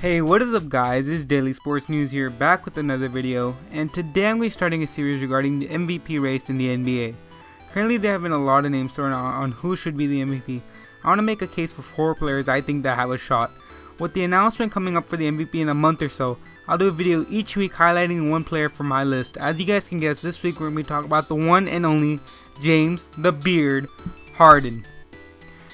Hey, what is up guys, it's Daily Sports News here, back with another video, and today I'm going to be starting a series regarding the MVP race in the NBA. Currently there have been a lot of names thrown out on who should be the MVP. I want to make a case for 4 players I think that have a shot. With the announcement coming up for the MVP in a month or so, I'll do a video each week highlighting one player from my list. As you guys can guess, this week we're going to be talking about the one and only James the Beard Harden.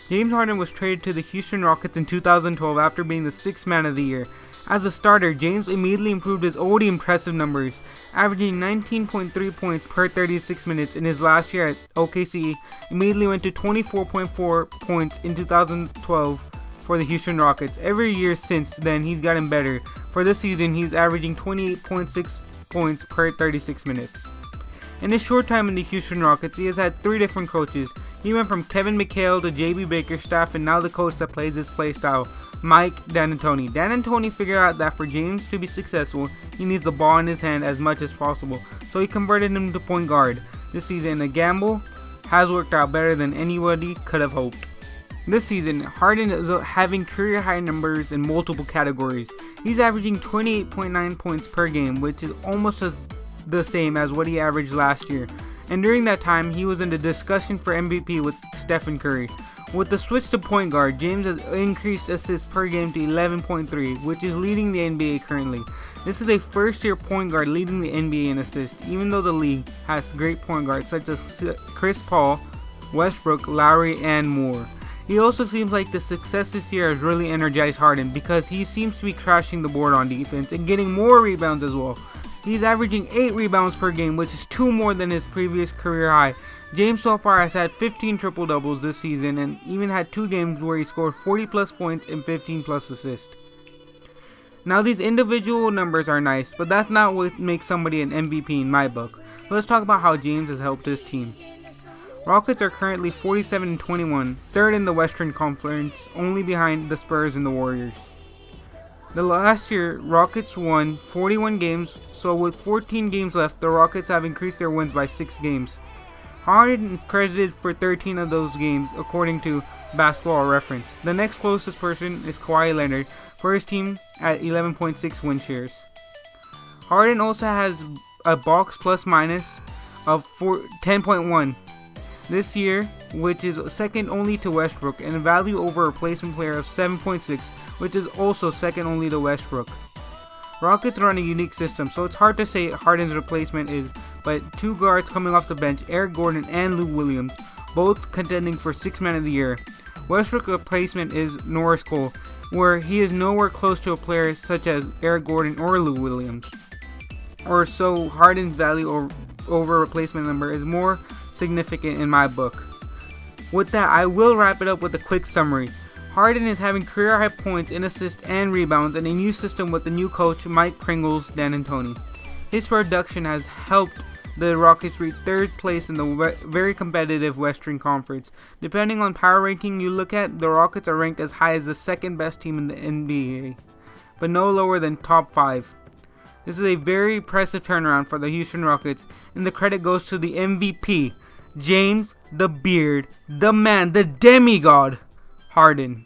James Harden was traded to the Houston Rockets in 2012 after being the 6th man of the year. As a starter, James immediately improved his already impressive numbers, averaging 19.3 points per 36 minutes in his last year at OKC. Immediately went to 24.4 points in 2012 for the Houston Rockets. Every year since then, he's gotten better. For this season, he's averaging 28.6 points per 36 minutes. In his short time in the Houston Rockets, he has had 3 different coaches. He went from Kevin McHale to JB Bickerstaff, and now the coach that plays his play style, Mike D'Antoni. D'Antoni figured out that for James to be successful, he needs the ball in his hand as much as possible, so he converted him to point guard this season. The gamble has worked out better than anybody could have hoped. This season, Harden is having career high numbers in multiple categories. He's averaging 28.9 points per game, which is almost the same as what he averaged last year. And during that time, he was in the discussion for MVP with Stephen Curry. With the switch to point guard, James has increased assists per game to 11.3, which is leading the NBA currently. This is a first-year point guard leading the NBA in assists, even though the league has great point guards such as Chris Paul, Westbrook, Lowry, and more. He also seems like the success this year has really energized Harden because he seems to be crashing the board on defense and getting more rebounds as well. He's averaging 8 rebounds per game, which is 2 more than his previous career high. James so far has had 15 triple-doubles this season and even had 2 games where he scored 40 plus points and 15 plus assists. Now these individual numbers are nice, but that's not what makes somebody an MVP in my book. So let's talk about how James has helped his team. Rockets are currently 47-21, 3rd in the Western Conference, only behind the Spurs and the Warriors. The last year, Rockets won 41 games, so with 14 games left, the Rockets have increased their wins by 6 games. Harden is credited for 13 of those games, according to Basketball Reference. The next closest person is Kawhi Leonard for his team at 11.6 win shares. Harden also has a box plus minus of 10.1 this year, which is second only to Westbrook, and a value over replacement player of 7.6, which is also second only to Westbrook. Rockets run a unique system, so it's hard to say Harden's replacement is, but 2 guards coming off the bench, Eric Gordon and Lou Williams, both contending for 6th man of the year. Westbrook's replacement is Norris Cole, where he is nowhere close to a player such as Eric Gordon or Lou Williams. Or so Harden's value over replacement number is more significant in my book. With that, I will wrap it up with a quick summary. Harden is having career high points in assists and rebounds in a new system with the new coach Mike D'Antoni. His production has helped the Rockets reach 3rd place in the very competitive Western Conference. Depending on power ranking you look at, the Rockets are ranked as high as the 2nd best team in the NBA, but no lower than top 5. This is a very impressive turnaround for the Houston Rockets, and the credit goes to the MVP, James the Beard, the man, the demigod, Harden.